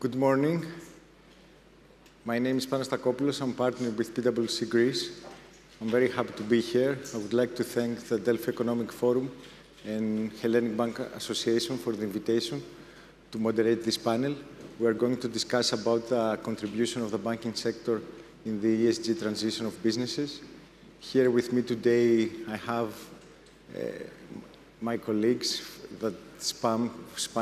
Good morning. My name is Panastakopoulos. I'm partner with PwC Greece. I'm very happy to be here. I would like to thank the Delphi Economic Forum and Hellenic Bank Association for the invitation to moderate this panel. We are going to discuss about the contribution of the banking sector in the ESG transition of businesses. Here with me today, I have my colleagues that span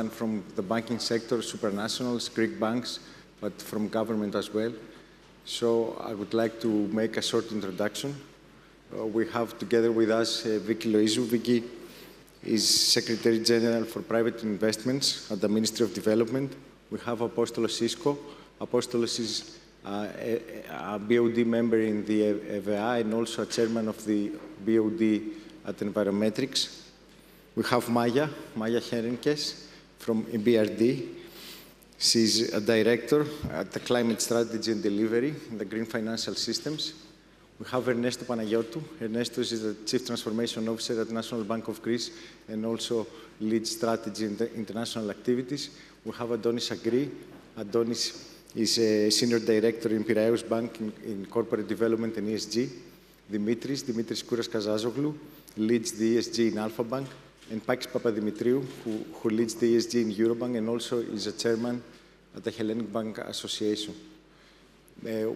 from the banking sector, supranationals, Greek banks, but from government as well. So I would like to make a short introduction. We have together with us Vicky Loizou. Vicky is Secretary General for Private Investments at the Ministry of Development. We have Apostolos Sisko. Apostolos is a BOD member in the EVA and also a chairman of the BOD at Envirometrics. We have Maya Herenkes from EBRD. She's a director at the Climate Strategy and Delivery in the Green Financial Systems. We have Ernesto Panagiotou. Ernesto is the Chief Transformation Officer at National Bank of Greece and also leads strategy and international activities. We have Αντώνης Σαγρή. Αντώνης is a Senior Director in Piraeus Bank in Corporate Development and ESG. Dimitris Kouras-Kazazoglu leads the ESG in Alpha Bank. And Pakis Papadimitriou, who leads the ESG in Eurobank and also is a chairman at the Hellenic Bank Association.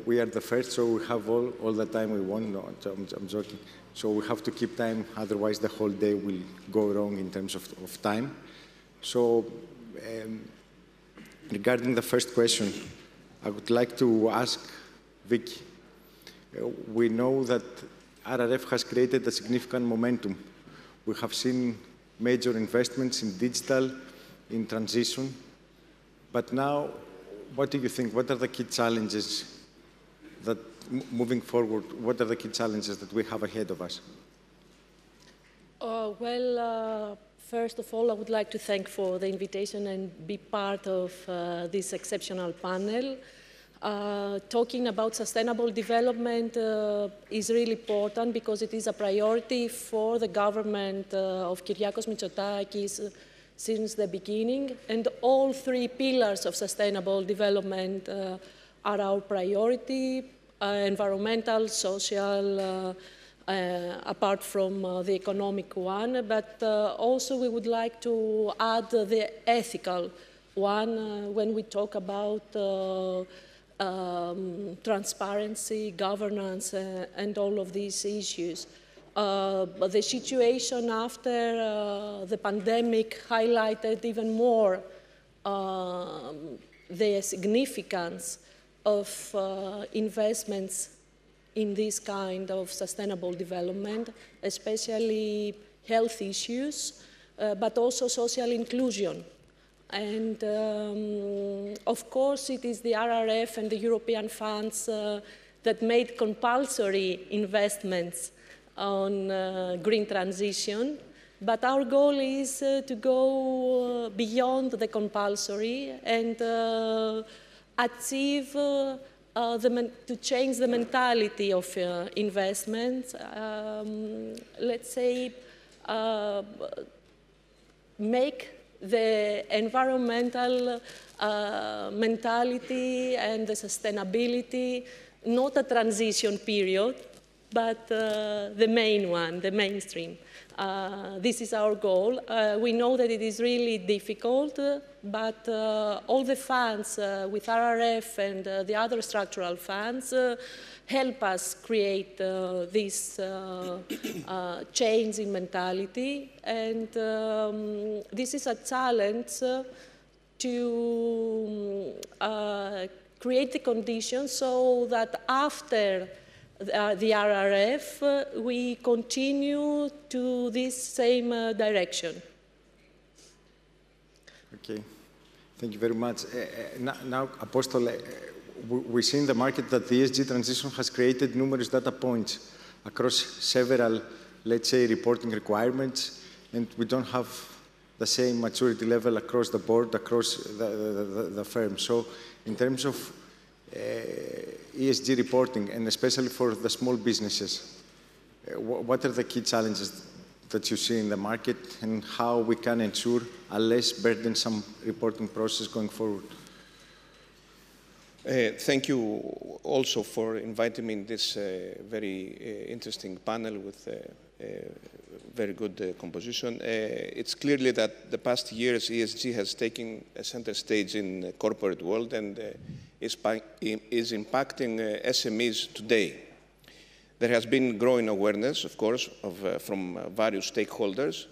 We are the first, so we have all the time we want. No, I'm joking. So we have to keep time, otherwise the whole day will go wrong in terms of time. So regarding the first question, I would like to ask Vicky. We know that RRF has created a significant momentum. We have seen major investments in digital, in transition. But now, what do you think? What are the key challenges that, moving forward, what are the key challenges that we have ahead of us? First of all, I would like to thank for the invitation and be part of this exceptional panel. Talking about sustainable development is really important because it is a priority for the government of Kyriakos Mitsotakis since the beginning. And all three pillars of sustainable development are our priority, environmental, social, apart from the economic one. But also we would like to add the ethical one when we talk about transparency, governance, and all of these issues. The situation after the pandemic highlighted even more the significance of investments in this kind of sustainable development, especially health issues, but also social inclusion. And of course, it is the RRF and the European funds that made compulsory investments on green transition. But our goal is to go beyond the compulsory and achieve, to change the mentality of investments. Let's say, make the environmental mentality and the sustainability, not a transition period, but the main one, the mainstream. This is our goal. We know that it is really difficult, but all the funds with RRF and the other structural funds help us create this change in mentality. And this is a challenge to create the conditions so that after the RRF, we continue to this same direction. Okay, thank you very much. Now, Apostol, we see in the market that the ESG transition has created numerous data points across several, let's say, reporting requirements, and we don't have the same maturity level across the board, across the firm. So in terms of ESG reporting, and especially for the small businesses, what are the key challenges that you see in the market and how we can ensure a less burdensome reporting process going forward? Thank you also for inviting me in this very interesting panel with very good composition. It's clearly that the past years ESG has taken a center stage in the corporate world and is impacting SMEs today. There has been growing awareness, of course, from various stakeholders,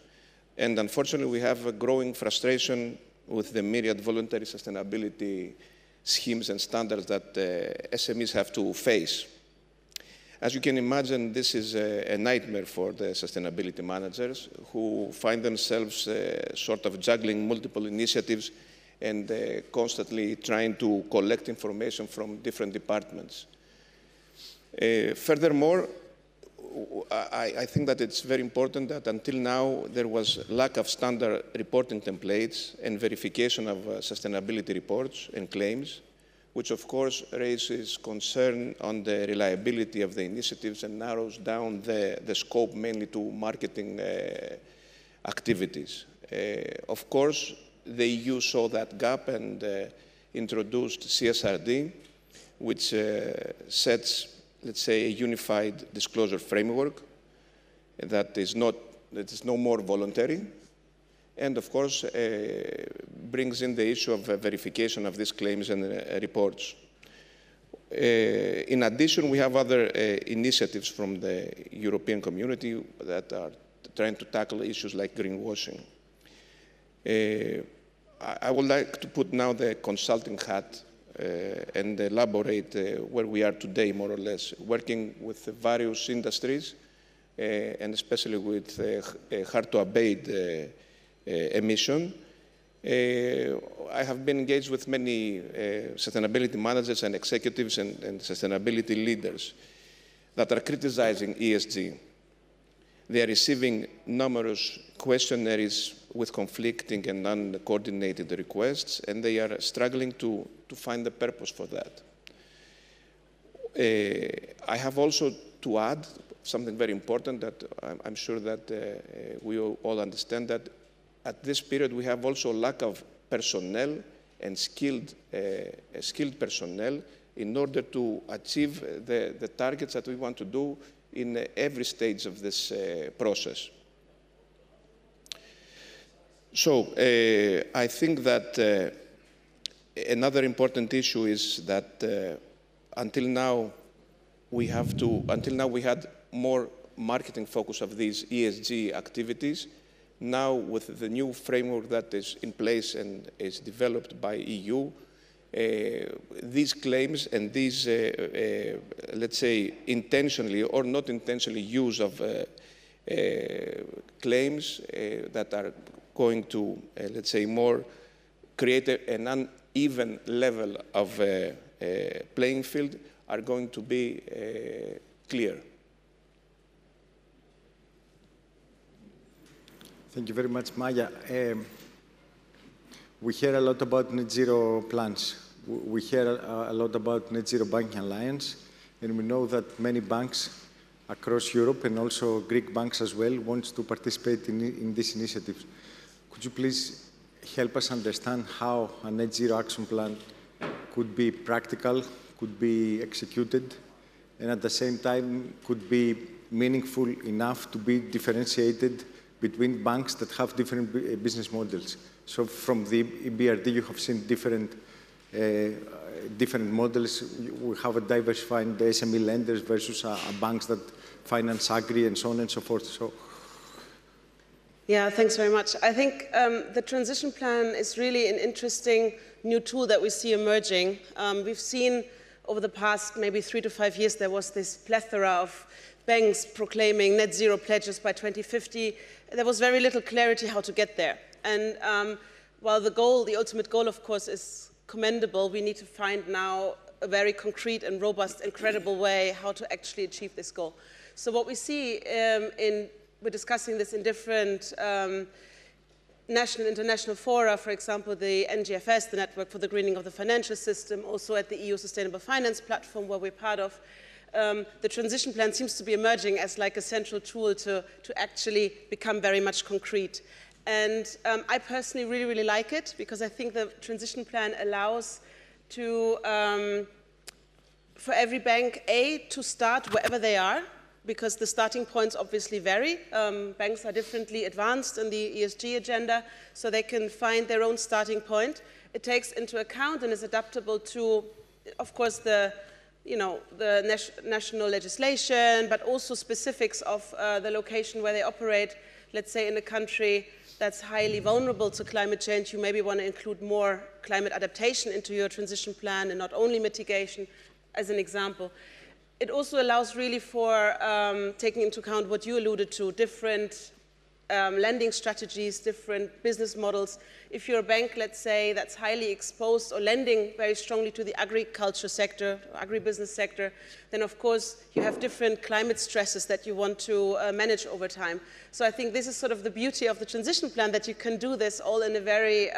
and unfortunately we have a growing frustration with the myriad voluntary sustainability schemes and standards that SMEs have to face. As you can imagine, this is a nightmare for the sustainability managers who find themselves sort of juggling multiple initiatives and constantly trying to collect information from different departments. Furthermore, I think that it's very important that until now there was lack of standard reporting templates and verification of sustainability reports and claims, which of course raises concern on the reliability of the initiatives and narrows down the scope mainly to marketing activities. Of course, the EU saw that gap and introduced CSRD, which sets, let's say, a unified disclosure framework that is no more voluntary, and of course brings in the issue of verification of these claims and reports. In addition, we have other initiatives from the European community that are trying to tackle issues like greenwashing. I would like to put now the consulting hat and elaborate where we are today, more or less, working with various industries and especially with hard-to-abate emission. I have been engaged with many sustainability managers and executives and sustainability leaders that are criticizing ESG. They are receiving numerous questionnaires with conflicting and uncoordinated requests, and they are struggling to find the purpose for that. I have also to add something very important that I'm sure that we all understand, that at this period we have also lack of personnel and skilled personnel in order to achieve the targets that we want to do in every stage of this process. So I think that another important issue is that until now we had more marketing focus of these ESG activities. Now with the new framework that is in place and is developed by EU, these claims and these, let's say, intentionally or not intentionally use of claims that are going to, let's say, more create an uneven level of playing field are going to be clear. Thank you very much, Maya. We hear a lot about net zero plans. We hear a lot about net zero banking alliance, and we know that many banks across Europe and also Greek banks as well want to participate in this initiative. Could you please help us understand how a net zero action plan could be practical, could be executed, and at the same time could be meaningful enough to be differentiated between banks that have different business models? So from the EBRD, you have seen different models. We have a diversified SME lenders versus banks that finance agri and so on and so forth. So. Yeah, thanks very much. I think the transition plan is really an interesting new tool that we see emerging. We've seen over the past maybe 3 to 5 years, there was this plethora of banks proclaiming net zero pledges by 2050. There was very little clarity how to get there. And while the ultimate goal, of course, is commendable, we need to find now a very concrete and robust and credible way how to actually achieve this goal. So what we see we're discussing this in different national and international fora, for example, the NGFS, the Network for the Greening of the Financial System, also at the EU Sustainable Finance Platform, where we're part of. The transition plan seems to be emerging as like a central tool to actually become very much concrete. And I personally really like it, because I think the transition plan allows to, for every bank, to start wherever they are, because the starting points obviously vary. Banks are differently advanced in the ESG agenda, so they can find their own starting point. It takes into account and is adaptable to, of course, the national legislation, but also specifics of the location where they operate. Let's say in a country that's highly vulnerable to climate change, you maybe want to include more climate adaptation into your transition plan and not only mitigation, as an example. It also allows really for taking into account what you alluded to, different lending strategies, different business models. If you're a bank, let's say, that's highly exposed or lending very strongly to the agriculture sector, agribusiness sector, then of course you have different climate stresses that you want to manage over time. So I think this is sort of the beauty of the transition plan, that you can do this all in a very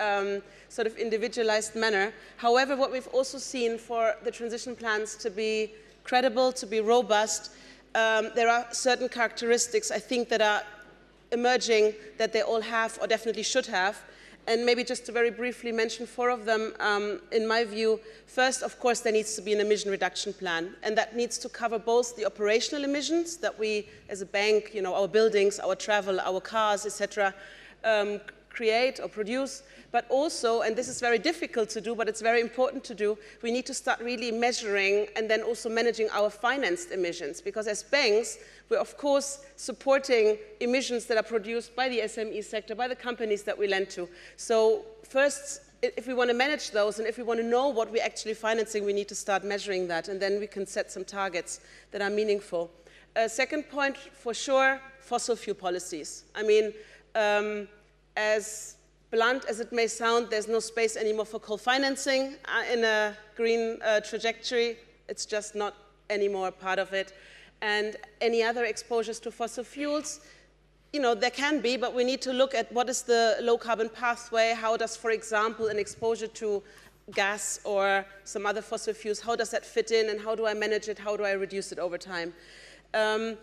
sort of individualized manner. However, what we've also seen for the transition plans to be credible, to be robust, there are certain characteristics, I think, that are emerging that they all have or definitely should have. And maybe just to very briefly mention 4 of them, in my view. First, of course, there needs to be an emission reduction plan, and that needs to cover both the operational emissions that we, as a bank, our buildings, our travel, our cars, etc., create or produce, but also, and this is very difficult to do, but it's very important to do, we need to start really measuring and then also managing our financed emissions, because as banks, we're of course supporting emissions that are produced by the SME sector, by the companies that we lend to. So first, if we want to manage those and if we want to know what we're actually financing, we need to start measuring that, and then we can set some targets that are meaningful. Second point, for sure, fossil fuel policies. I mean, as blunt as it may sound, there's no space anymore for coal financing in a green trajectory. It's just not anymore part of it. And any other exposures to fossil fuels, there can be, but we need to look at what is the low carbon pathway. How does, for example, an exposure to gas or some other fossil fuels, how does that fit in, and how do I manage it? How do I reduce it over time? The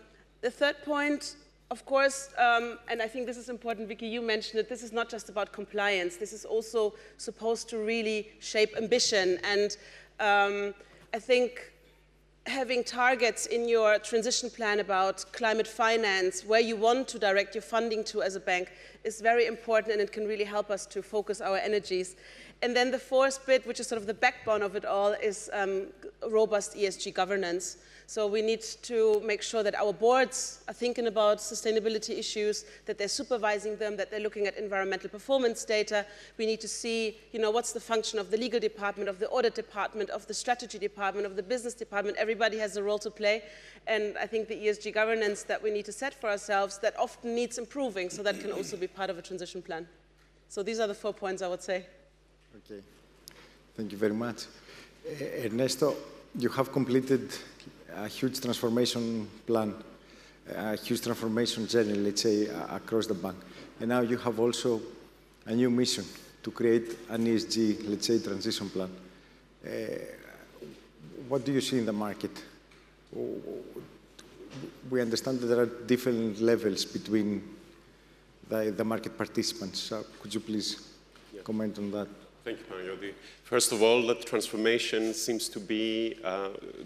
third point, of course, and I think this is important, Vicky, you mentioned it, this is not just about compliance. This is also supposed to really shape ambition. And I think having targets in your transition plan about climate finance, where you want to direct your funding to as a bank, is very important, and it can really help us to focus our energies. And then the fourth bit, which is sort of the backbone of it all, is robust ESG governance. So we need to make sure that our boards are thinking about sustainability issues, that they're supervising them, that they're looking at environmental performance data. We need to see, what's the function of the legal department, of the audit department, of the strategy department, of the business department. Everybody has a role to play. And I think the ESG governance that we need to set for ourselves, that often needs improving, so that can also be part of a transition plan. So these are the 4 points, I would say. Okay. Thank you very much. Ernesto, you have completed a huge transformation plan, a huge transformation journey, let's say, across the bank. And now you have also a new mission to create an ESG, let's say, transition plan. What do you see in the market? We understand that there are different levels between the market participants. Could you please comment on that? Thank you, Panayotis. First of all, the transformation seems to be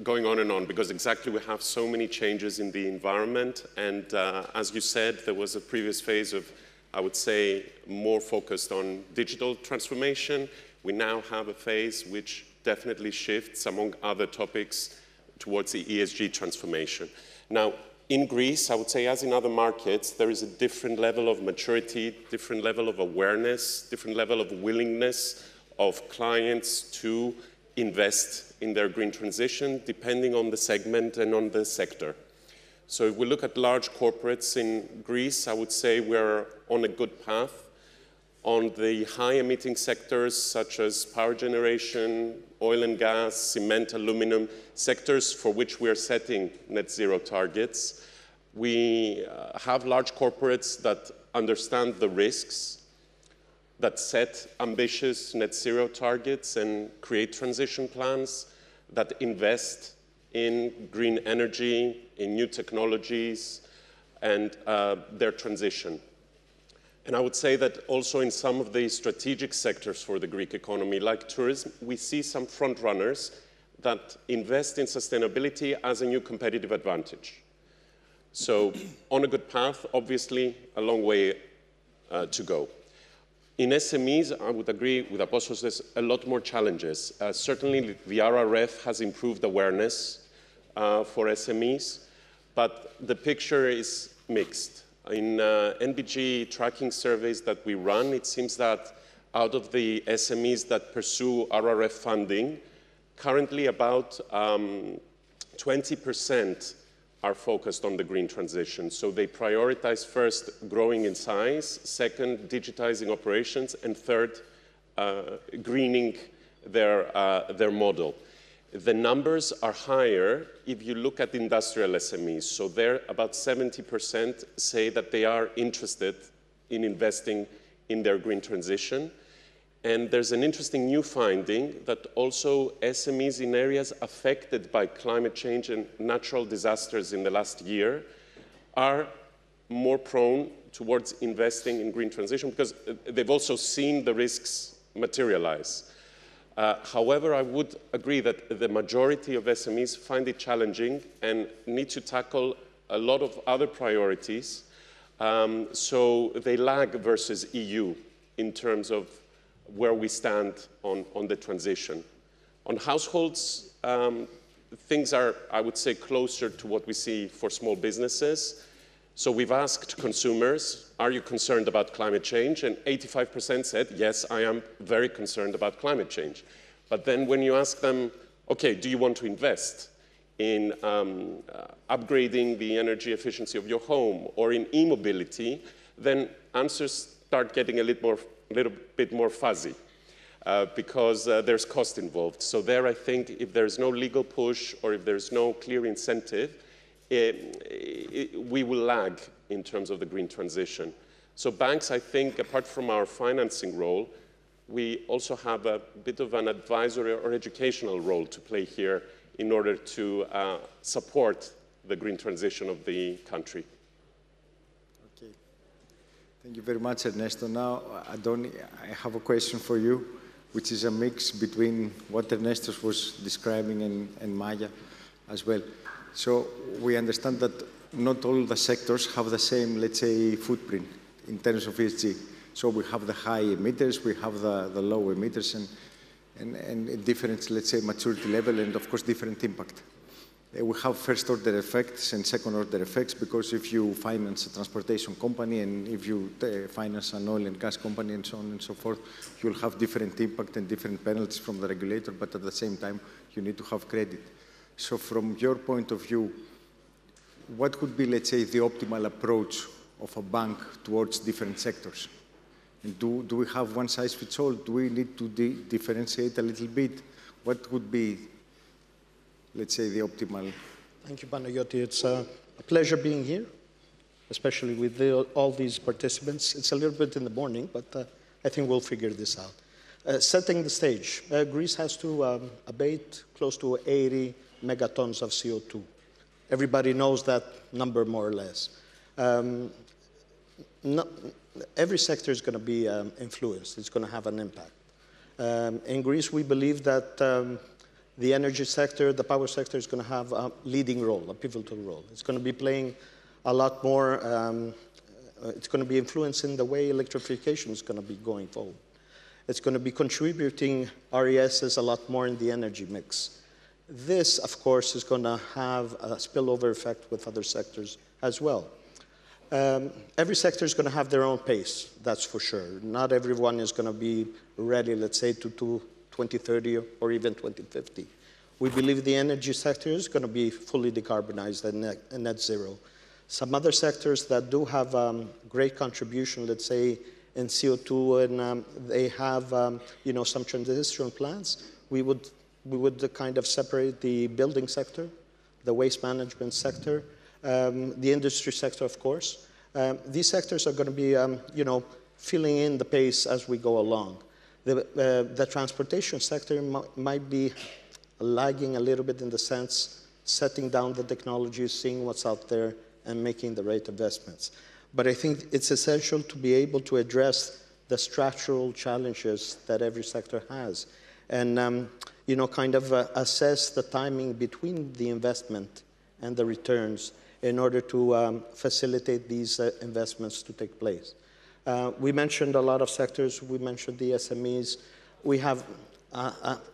going on and on, because exactly we have so many changes in the environment. And as you said, there was a previous phase of, I would say, more focused on digital transformation. We now have a phase which definitely shifts, among other topics, towards the ESG transformation. Now, in Greece, I would say, as in other markets, there is a different level of maturity, different level of awareness, different level of willingness of clients to invest in their green transition, depending on the segment and on the sector. So if we look at large corporates in Greece, I would say we're on a good path. On the high-emitting sectors, such as power generation, oil and gas, cement, aluminum, sectors for which we are setting net zero targets, we have large corporates that understand the risks, that set ambitious net zero targets and create transition plans, that invest in green energy, in new technologies, and their transition. And I would say that also in some of the strategic sectors for the Greek economy, like tourism, we see some front runners that invest in sustainability as a new competitive advantage. So on a good path, obviously a long way to go. In SMEs, I would agree with Apostos, there's a lot more challenges. Certainly the RRF has improved awareness for SMEs, but the picture is mixed. In NBG tracking surveys that we run, it seems that out of the SMEs that pursue RRF funding, currently about 20% are focused on the green transition. So they prioritize first growing in size, second, digitizing operations, and third, greening their model. The numbers are higher if you look at industrial SMEs. So there, about 70% say that they are interested in investing in their green transition. And there's an interesting new finding that also SMEs in areas affected by climate change and natural disasters in the last year are more prone towards investing in green transition because they've also seen the risks materialize. However, I would agree that the majority of SMEs find it challenging and need to tackle a lot of other priorities. So they lag versus EU in terms of where we stand on the transition. On households, things are, I would say, closer to what we see for small businesses. So we've asked consumers, are you concerned about climate change? And 85% said, yes, I am very concerned about climate change. But then when you ask them, okay, do you want to invest in upgrading the energy efficiency of your home or in e-mobility, then answers start getting a little bit more fuzzy because there's cost involved. So there, I think, if there's no legal push or if there's no clear incentive, we will lag in terms of the green transition. So banks, I think, apart from our financing role, we also have a bit of an advisory or educational role to play here in order to support the green transition of the country. Thank you very much, Ernesto. Now, Andoni, I have a question for you, which is a mix between what Ernesto was describing and Maya as well. So we understand that not all the sectors have the same, let's say, footprint in terms of ESG. So we have the high emitters, we have the low emitters, and different, let's say, maturity level, and of course, different impact. We have first-order effects and second-order effects because if you finance a transportation company and if you finance an oil and gas company and so on and so forth, you'll have different impact and different penalties from the regulator, but at the same time, you need to have credit. So from your point of view, what would be, let's say, the optimal approach of a bank towards different sectors? And do we have one size fits all? Do we need to differentiate a little bit? What would be, let's say, the optimal? Thank you, Panagiotis. It's a pleasure being here, especially with all these participants. It's a little bit in the morning, but I think we'll figure this out. Setting the stage, Greece has to abate close to 80 megatons of CO2. Everybody knows that number more or less. Every sector is going to be influenced. It's going to have an impact. In Greece, we believe that the energy sector, the power sector is going to have a leading role, a pivotal role. It's going to be playing a lot more, it's going to be influencing the way electrification is going to be going forward. It's going to be contributing RESs a lot more in the energy mix. This, of course, is going to have a spillover effect with other sectors as well. Every sector is going to have their own pace, that's for sure. Not everyone is going to be ready, let's say, to 2030 or even 2050. We believe the energy sector is going to be fully decarbonized and net zero. Some other sectors that do have great contribution, let's say, in CO2, and they have some transition plans, we would kind of separate the building sector, the waste management sector, the industry sector, of course. These sectors are going to be, filling in the pace as we go along. The transportation sector might be lagging a little bit in the sense setting down the technology, seeing what's out there, and making the right investments. But I think it's essential to be able to address the structural challenges that every sector has. And, you know, kind of assess the timing between the investment and the returns in order to facilitate these investments to take place. We mentioned a lot of sectors. We mentioned the SMEs. We have,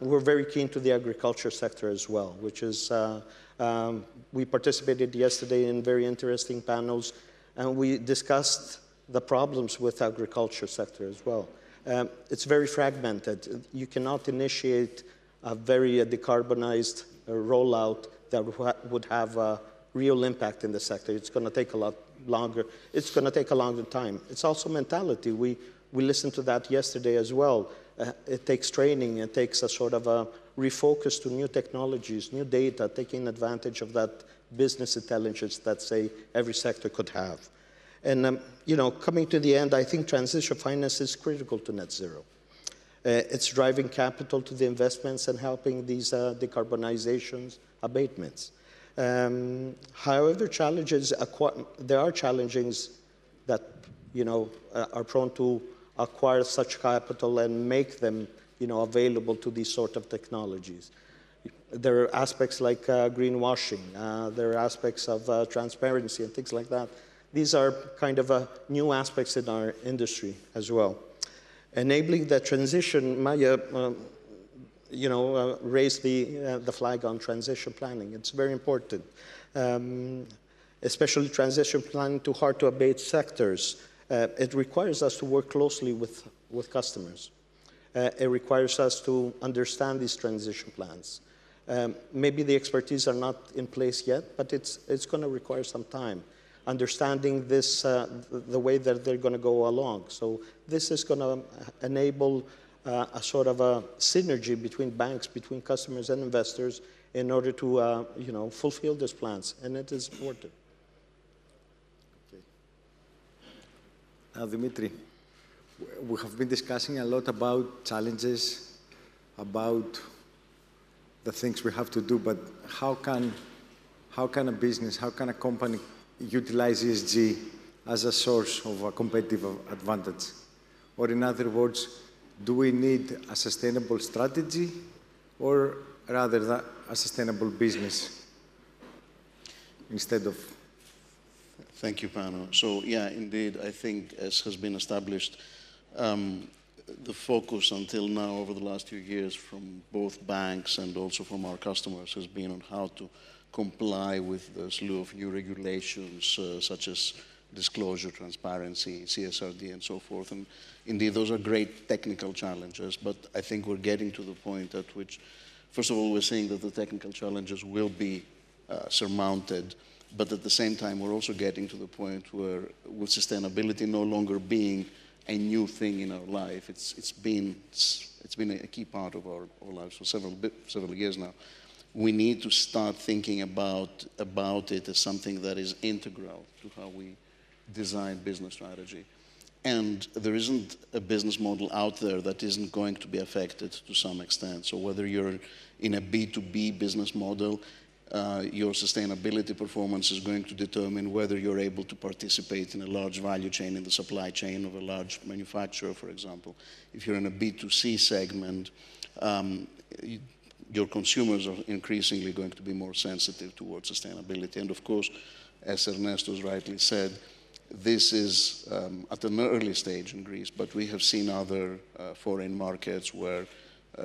we're very keen to the agriculture sector as well, which is, we participated yesterday in very interesting panels, and we discussed the problems with agriculture sector as well. It's very fragmented. You cannot initiate a very decarbonized rollout that would have a real impact in the sector. It's going to take a lot longer. It's going to take a longer time. It's also mentality. We listened to that yesterday as well. It takes training. It takes a sort of a refocus to new technologies, new data, taking advantage of that business intelligence that, say, every sector could have. And, you know, coming to the end, I think transition finance is critical to net zero. It's driving capital to the investments and helping these decarbonizations abatements. However, challenges, there are challenges that, you know, are prone to acquire such capital and make them, you know, available to these sort of technologies. There are aspects like greenwashing. There are aspects of transparency and things like that. These are kind of new aspects in our industry as well. Enabling the transition, Maya, you know, raised the flag on transition planning. It's very important, especially transition planning to hard-to-abate sectors. It requires us to work closely with customers. It requires us to understand these transition plans. Maybe the expertise are not in place yet, but it's going to require some time. Understanding this, the way that they're going to go along. So this is going to enable a sort of a synergy between banks, between customers and investors in order to, you know, fulfill these plans, and it is important. Okay. Now, Dimitri, we have been discussing a lot about challenges, about the things we have to do, but how can a business, how can a company utilize ESG as a source of a competitive advantage? Or in other words, do we need a sustainable strategy or rather a sustainable business instead of? Thank you, Pano. So yeah, indeed, I think as has been established, the focus until now over the last few years from both banks and also from our customers has been on how to comply with the slew of new regulations such as disclosure, transparency, CSRD, and so forth. And indeed, those are great technical challenges, but I think we're getting to the point at which, first of all, we're seeing that the technical challenges will be surmounted, but at the same time, we're also getting to the point where, with sustainability no longer being a new thing in our life, it's been a key part of our lives for several years now. We need to start thinking about it as something that is integral to how we design business strategy. And there isn't a business model out there that isn't going to be affected to some extent. So whether you're in a B2B business model, your sustainability performance is going to determine whether you're able to participate in a large value chain in the supply chain of a large manufacturer, for example. If you're in a B2C segment, your consumers are increasingly going to be more sensitive towards sustainability. And of course, as Ernestos rightly said, this is at an early stage in Greece, but we have seen other foreign markets where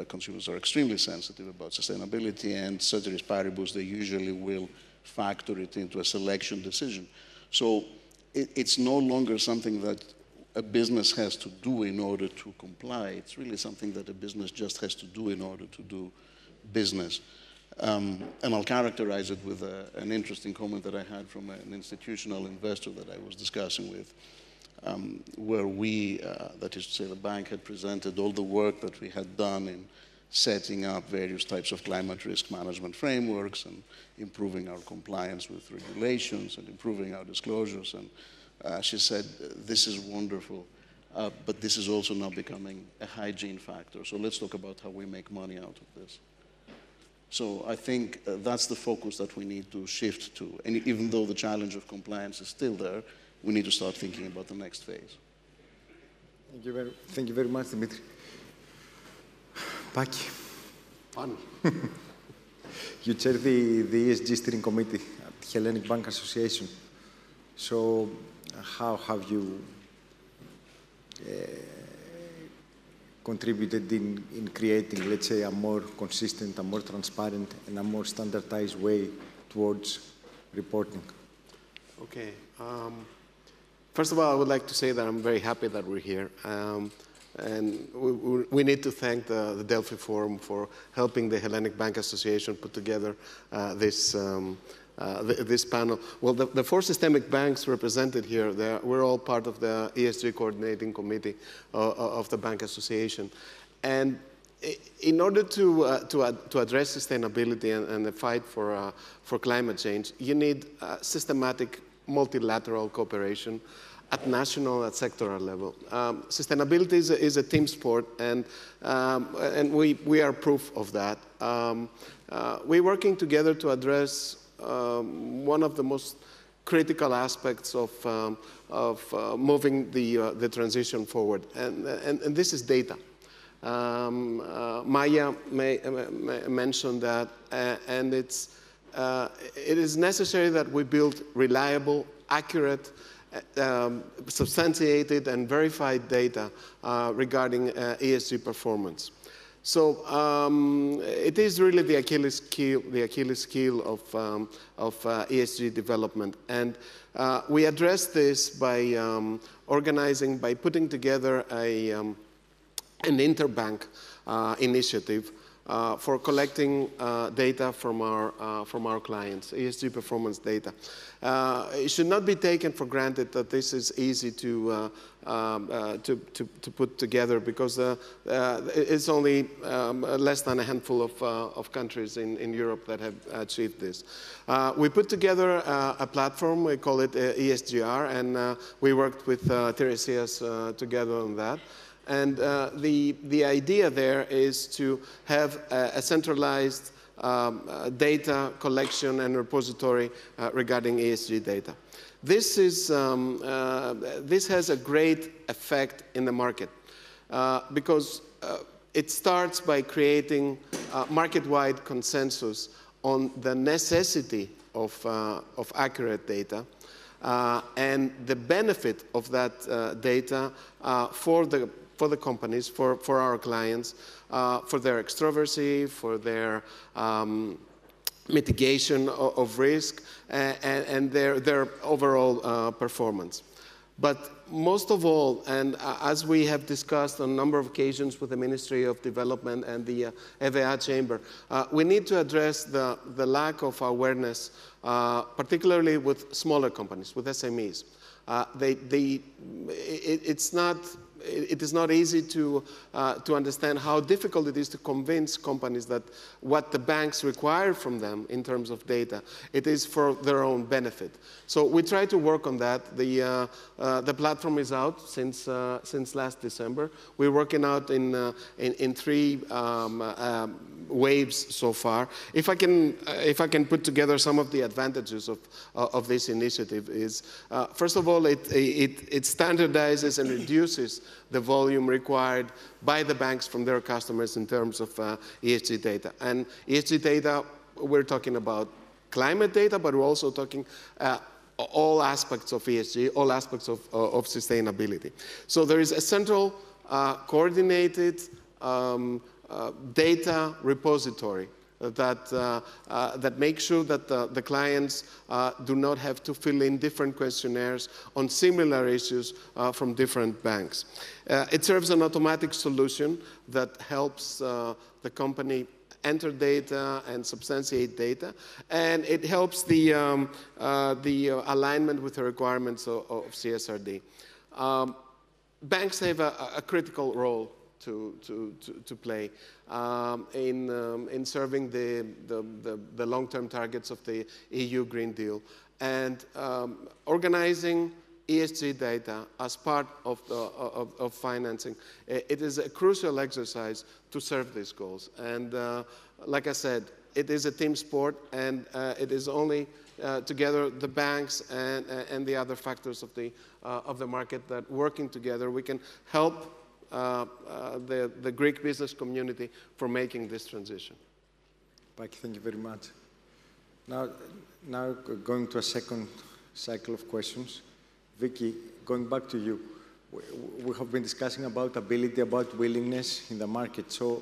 consumers are extremely sensitive about sustainability, and ceteris paribus, they usually will factor it into a selection decision. So it's no longer something that a business has to do in order to comply. It's really something that a business just has to do in order to do business. And I'll characterize it with an interesting comment that I had from an institutional investor that I was discussing with, where we, that is to say the bank, had presented all the work that we had done in setting up various types of climate risk management frameworks and improving our compliance with regulations and improving our disclosures. And she said, this is wonderful, but this is also now becoming a hygiene factor. So let's talk about how we make money out of this. So I think that's the focus that we need to shift to. And even though the challenge of compliance is still there, we need to start thinking about the next phase. Thank you very much, Dimitri. Paki. Fun. You chair the ESG steering committee at the Hellenic Bank Association. So how have you contributed in creating, let's say, a more consistent, a more transparent, and a more standardized way towards reporting? Okay. First of all, I would like to say that I'm very happy that we're here. And we need to thank the Delphi Forum for helping the Hellenic Bank Association put together this panel. Well, the 4 systemic banks represented here, we're all part of the ESG coordinating committee of the Bank Association. And in order to address sustainability and the fight for climate change, you need systematic multilateral cooperation at national, at sectoral level. Sustainability is a team sport, and we are proof of that. We're working together to address one of the most critical aspects of moving the transition forward, and this is data. Maya mentioned that, and it is necessary that we build reliable, accurate, substantiated and verified data regarding ESG performance. So it is really the Achilles heel of ESG development, and we address this by putting together an interbank initiative for collecting data from our clients, ESG performance data. It should not be taken for granted that this is easy to put together, because it's only less than a handful of countries in Europe that have achieved this. We put together a platform, we call it ESGR, and we worked with Piraeus together on that. And the idea there is to have a centralized data collection and repository regarding ESG data. This has a great effect in the market because it starts by creating market-wide consensus on the necessity of accurate data and the benefit of that data for the companies, for our clients, for their extroversy, for their mitigation of risk, and their overall performance. But most of all, and as we have discussed on a number of occasions with the Ministry of Development and the EVA Chamber, we need to address the lack of awareness, particularly with smaller companies, with SMEs. It is not easy to understand how difficult it is to convince companies that what the banks require from them in terms of data, it is for their own benefit. So we try to work on that. The platform is out since last December. We're working out in 3 waves so far. If I can put together some of the advantages of this initiative is, first of all, it standardizes and reduces the volume required by the banks from their customers in terms of ESG data. And ESG data, we're talking about climate data, but we're also talking all aspects of ESG, all aspects of sustainability. So there is a central coordinated data repository that makes sure that the clients do not have to fill in different questionnaires on similar issues from different banks. It serves an automatic solution that helps the company enter data and substantiate data, and it helps the alignment with the requirements of CSRD. Banks have a critical role to play in serving the long-term targets of the EU Green Deal, and organizing ESG data as part of financing. It is a crucial exercise to serve these goals. And like I said, it is a team sport, and it is only together the banks and the other factors of the market that working together we can help the Greek business community for making this transition. Paki, thank you very much. Now going to a second cycle of questions. Vicky, going back to you, we have been discussing about ability, about willingness in the market. So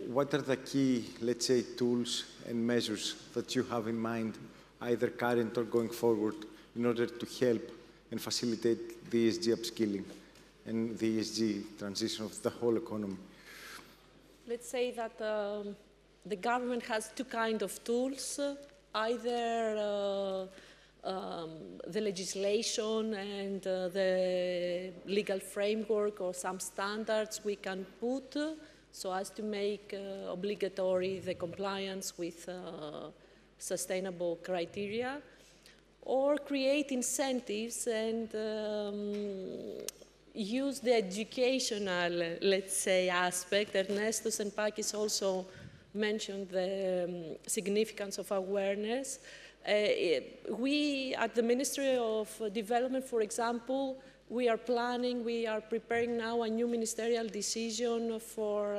what are the key, let's say, tools and measures that you have in mind, either current or going forward, in order to help and facilitate the ESG upskilling and the ESG transition of the whole economy? Let's say that the government has two kinds of tools, either the legislation and the legal framework or some standards we can put so as to make obligatory the compliance with sustainable criteria, or create incentives and use the educational, let's say, aspect. Ernestos and Pakis also mentioned the significance of awareness. We, at the Ministry of Development, for example, we are preparing now a new ministerial decision for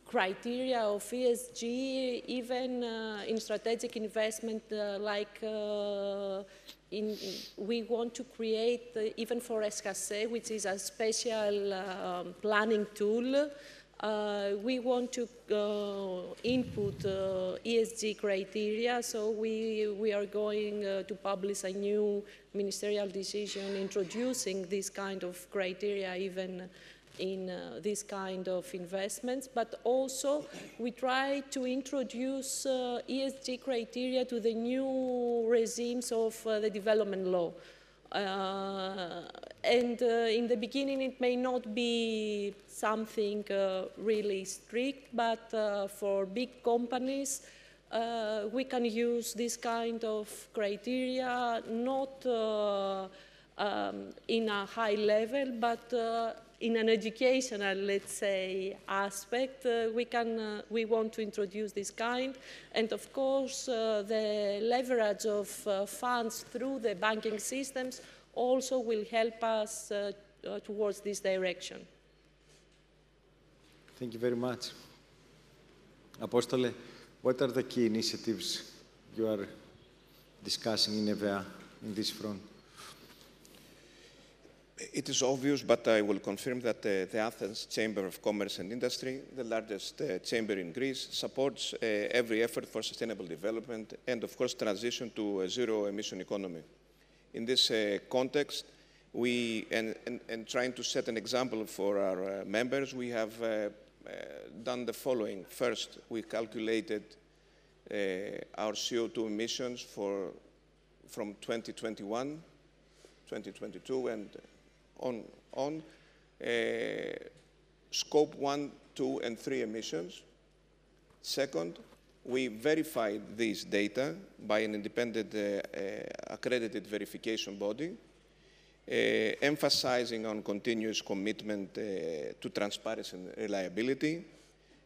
criteria of ESG, even in strategic investment, we want to create, even for SHC, which is a special planning tool, we want to input ESG criteria, so we are going to publish a new ministerial decision introducing this kind of criteria even in this kind of investments, but also we try to introduce ESG criteria to the new regimes of the development law. And in the beginning it may not be something really strict, but for big companies we can use this kind of criteria, not in a high level, but in an educational, let's say, aspect. We want to introduce this kind, and of course the leverage of funds through the banking systems also will help us towards this direction. Thank you very much. Apostole, what are the key initiatives you are discussing in EVEA in this front? It is obvious, but I will confirm that the Athens Chamber of Commerce and Industry, the largest chamber in Greece, supports every effort for sustainable development and, of course, transition to a zero-emission economy. In this context, and trying to set an example for our members, we have done the following. First, we calculated our CO2 emissions from 2021, 2022, and on scope 1, 2, and 3 emissions. Second, we verified these data by an independent accredited verification body, emphasizing on continuous commitment to transparency and reliability.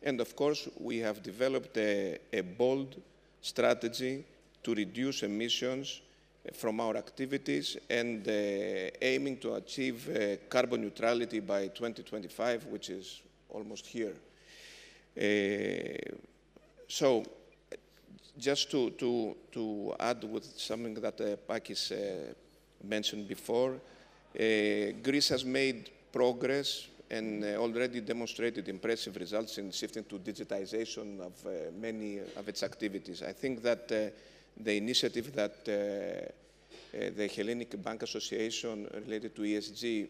And of course, we have developed a bold strategy to reduce emissions from our activities and aiming to achieve carbon neutrality by 2025, which is almost here. So just to add with something that Pakis mentioned before, Greece has made progress and already demonstrated impressive results in shifting to digitization of many of its activities. I think that the initiative that the Hellenic Bank Association related to ESG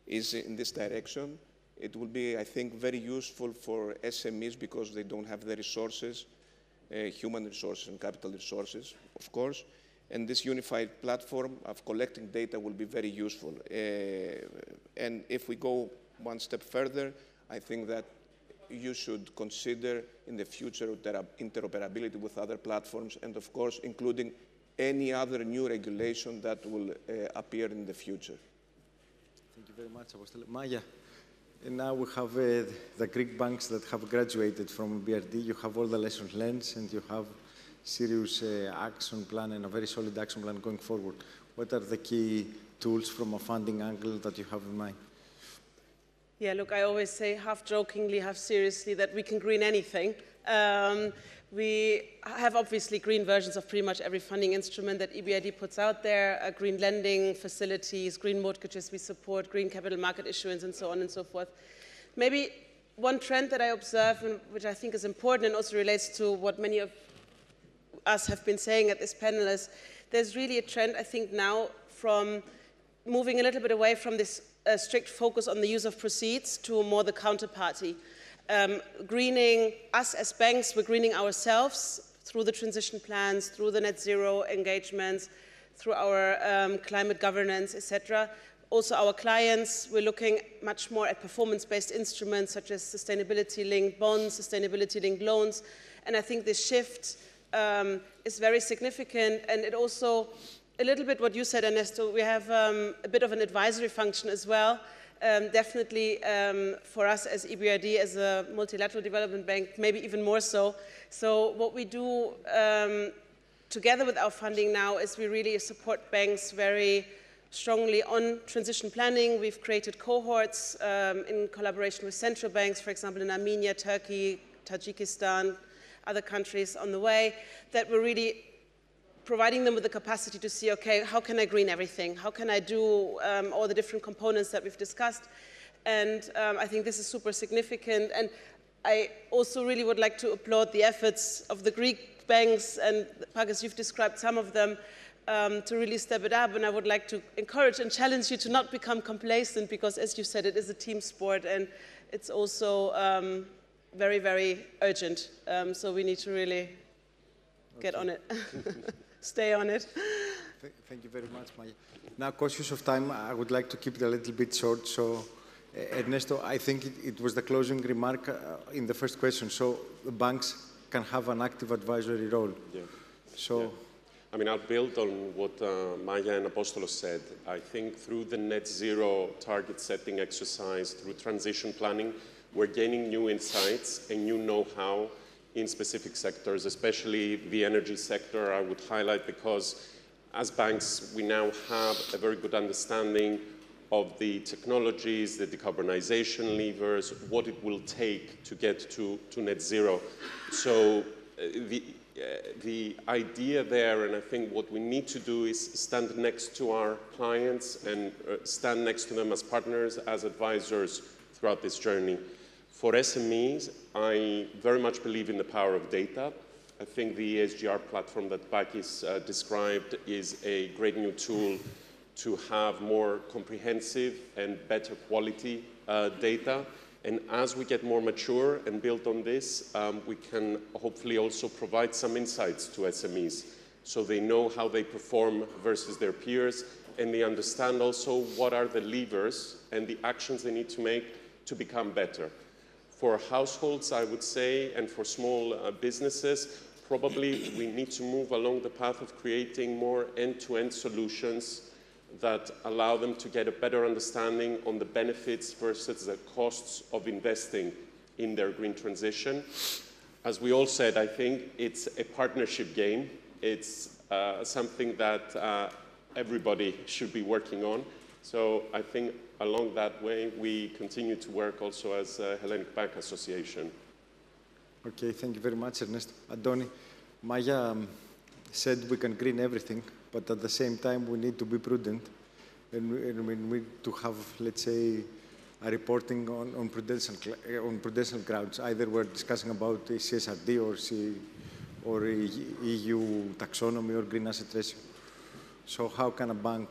is in this direction. It will be, I think, very useful for SMEs because they don't have the resources, human resources and capital resources, of course. And this unified platform of collecting data will be very useful. And if we go one step further, I think that you should consider in the future interoperability with other platforms, and of course, including any other new regulation that will appear in the future. Thank you very much, Apostol. Maya, and now we have the Greek banks that have graduated from BRD. You have all the lessons learned, and you have serious action plan and a very solid action plan going forward. What are the key tools from a funding angle that you have in mind? Yeah, look, I always say half jokingly, half seriously that we can green anything. We have obviously green versions of pretty much every funding instrument that EBRD puts out there, green lending facilities, green mortgages we support, green capital market issuance, and so on and so forth. Maybe one trend that I observe, and which I think is important and also relates to what many of us have been saying at this panel, is there's really a trend, I think, now from moving a little bit away from this strict focus on the use of proceeds to more the counterparty. Greening us as banks, we're greening ourselves through the transition plans, through the net zero engagements, through our climate governance, etc. Also our clients, we're looking much more at performance-based instruments such as sustainability-linked bonds, sustainability-linked loans. And I think this shift is very significant, and it also, a little bit what you said, Ernesto, we have a bit of an advisory function as well. Definitely for us as EBRD, as a multilateral development bank, maybe even more so. So what we do together with our funding now is we really support banks very strongly on transition planning. We've created cohorts in collaboration with central banks, for example, in Armenia, Turkey, Tajikistan, other countries on the way, that we're really providing them with the capacity to see, okay, how can I green everything? How can I do all the different components that we've discussed? And I think this is super significant. And I also really would like to applaud the efforts of the Greek banks, and Piraeus, you've described some of them, to really step it up. And I would like to encourage and challenge you to not become complacent, because as you said, it is a team sport, and it's also very, very urgent. So we need to really get on it. Stay on it. Thank you very much, Maya. Now, cautious of time, I would like to keep it a little bit short. So, Ernesto, I think it was the closing remark in the first question. So, the banks can have an active advisory role. Yeah. So, yeah. I mean, I'll build on what Maya and Apostolos said. I think through the net zero target setting exercise, through transition planning, we're gaining new insights and new know-how in specific sectors, especially the energy sector, I would highlight, because as banks, we now have a very good understanding of the technologies, the decarbonization levers, what it will take to get to net zero. So the idea there, and I think what we need to do, is stand next to our clients and stand next to them as partners, as advisors throughout this journey. For SMEs, I very much believe in the power of data. I think the ESGR platform that Piraeus described is a great new tool to have more comprehensive and better quality data. And as we get more mature and build on this, we can hopefully also provide some insights to SMEs, so they know how they perform versus their peers, and they understand also what are the levers and the actions they need to make to become better. For households, I would say, and for small businesses, probably we need to move along the path of creating more end-to-end solutions that allow them to get a better understanding on the benefits versus the costs of investing in their green transition. As we all said, I think it's a partnership game. It's something that everybody should be working on. So I think along that way, we continue to work also as a Hellenic Bank Association. Okay, thank you very much, Ernesto. Andoni, Maya said we can green everything, but at the same time, we need to be prudent. And we need to have, let's say, a reporting on prudential grounds. Either we're discussing about CSRD or EU taxonomy or green asset ratio. So how can a bank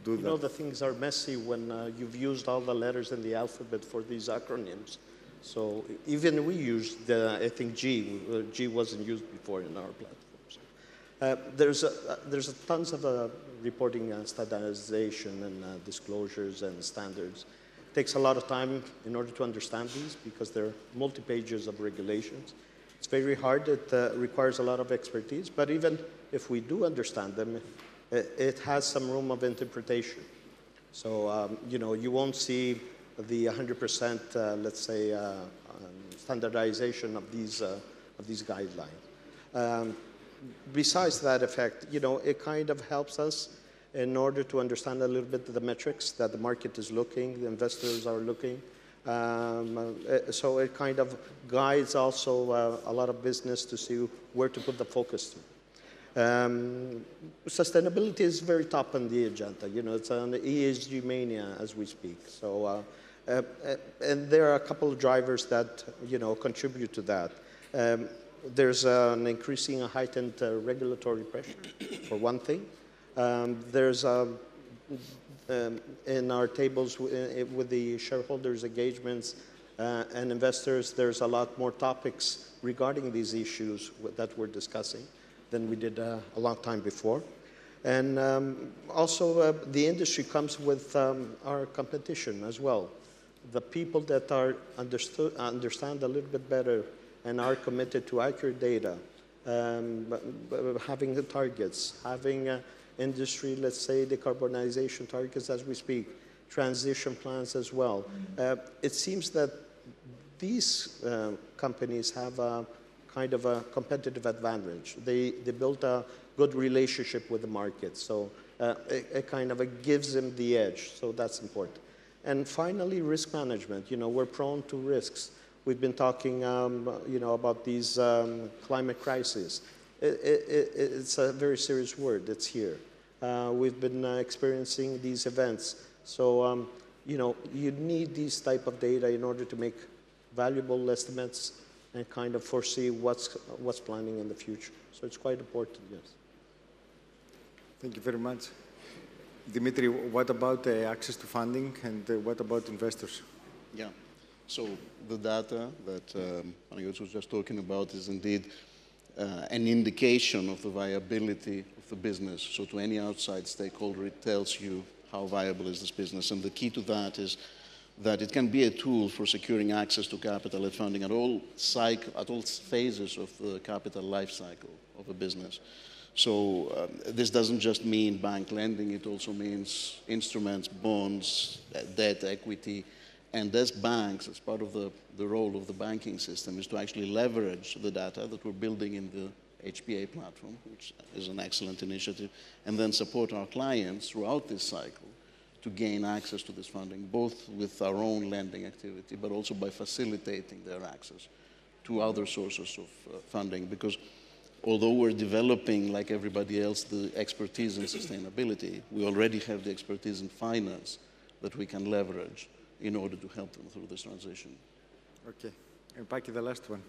do that? You know, the things are messy when you've used all the letters in the alphabet for these acronyms. So even we used, I think, G. G wasn't used before in our platforms. There's tons of reporting standardization and disclosures and standards. takes a lot of time in order to understand these because there are multi-pages of regulations. It's very hard. It requires a lot of expertise. But even if we do understand them, it has some room of interpretation. So, you won't see the 100%, let's say, standardization of these guidelines. Besides that effect, it kind of helps us in order to understand a little bit the metrics that the market is looking, the investors are looking. So it kind of guides also a lot of business to see where to put the focus to. Sustainability is very top on the agenda. It's an ESG mania as we speak. So, and there are a couple of drivers that, contribute to that. There's an increasing heightened regulatory pressure, for one thing. There's in our tables with the shareholders' engagements and investors, there's a lot more topics regarding these issues that we're discussing than we did a long time before. And also, the industry comes with our competition as well. The people that are understand a little bit better and are committed to accurate data, having the targets, having industry, let's say, decarbonization targets as we speak, transition plans as well. It seems that these companies have a kind of a competitive advantage. They built a good relationship with the market, so it kind of gives them the edge, so that's important. And finally, risk management. We're prone to risks. We've been talking, about these climate crises. It's a very serious word. It's here. We've been experiencing these events. So, you need these type of data in order to make valuable estimates and kind of foresee what's planning in the future. So it's quite important, yes. Thank you very much. Dimitri, what about access to funding and what about investors? Yeah. So the data that Panayotis was just talking about is indeed an indication of the viability of the business. So to any outside stakeholder, it tells you how viable is this business. And the key to that is that it can be a tool for securing access to capital and funding at all phases of the capital life cycle of a business. So this doesn't just mean bank lending, it also means instruments, bonds, debt, equity. And as banks, as part of the role of the banking system, is to actually leverage the data that we're building in the HPA platform, which is an excellent initiative, and then support our clients throughout this cycle to gain access to this funding, both with our own lending activity, but also by facilitating their access to other sources of funding. Because although we're developing, like everybody else, the expertise in sustainability, we already have the expertise in finance that we can leverage in order to help them through this transition. Okay. And Paki, the last one.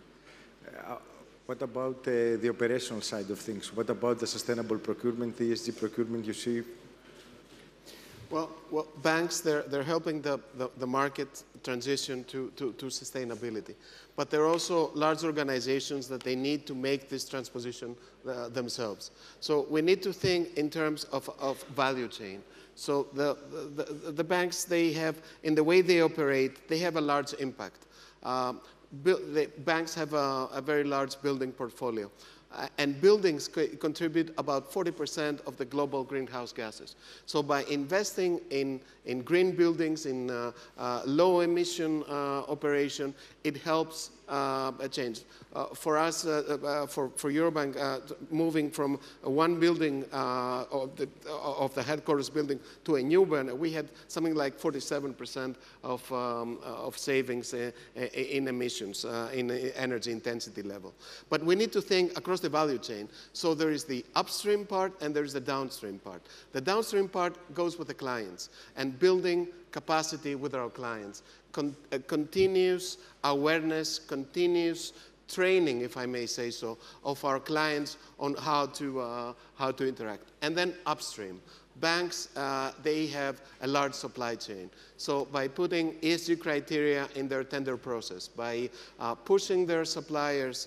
What about the operational side of things? What about the sustainable procurement, the ESG procurement you see? Well, banks, they're helping the market transition to sustainability. But there are also large organizations that they need to make this transposition themselves. So we need to think in terms of value chain. So the banks, they have, in the way they operate, they have a large impact. The banks have a very large building portfolio. And buildings contribute about 40% of the global greenhouse gases. So by investing in green buildings, in low emission operation, it helps change. For us, for Eurobank, moving from one building of the headquarters building to a new one, we had something like 47% of savings in emissions, in energy intensity level. But we need to think across the value chain. So there is the upstream part and there is the downstream part. The downstream part goes with the clients and building capacity with our clients. Continuous awareness, continuous training, if I may say so, of our clients on how to interact. And then upstream. Banks, they have a large supply chain. So by putting ESG criteria in their tender process, by pushing their suppliers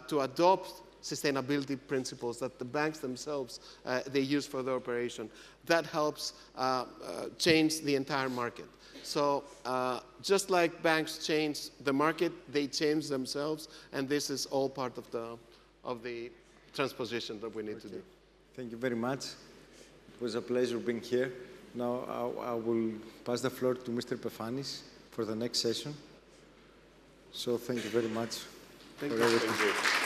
to adopt sustainability principles that the banks themselves, they use for their operation, that helps change the entire market. So just like banks change the market, they change themselves, and this is all part of the transposition that we need to do. Thank you very much. It was a pleasure being here. Now I will pass the floor to Mr. Pefanis for the next session. So thank you very much. Thank you.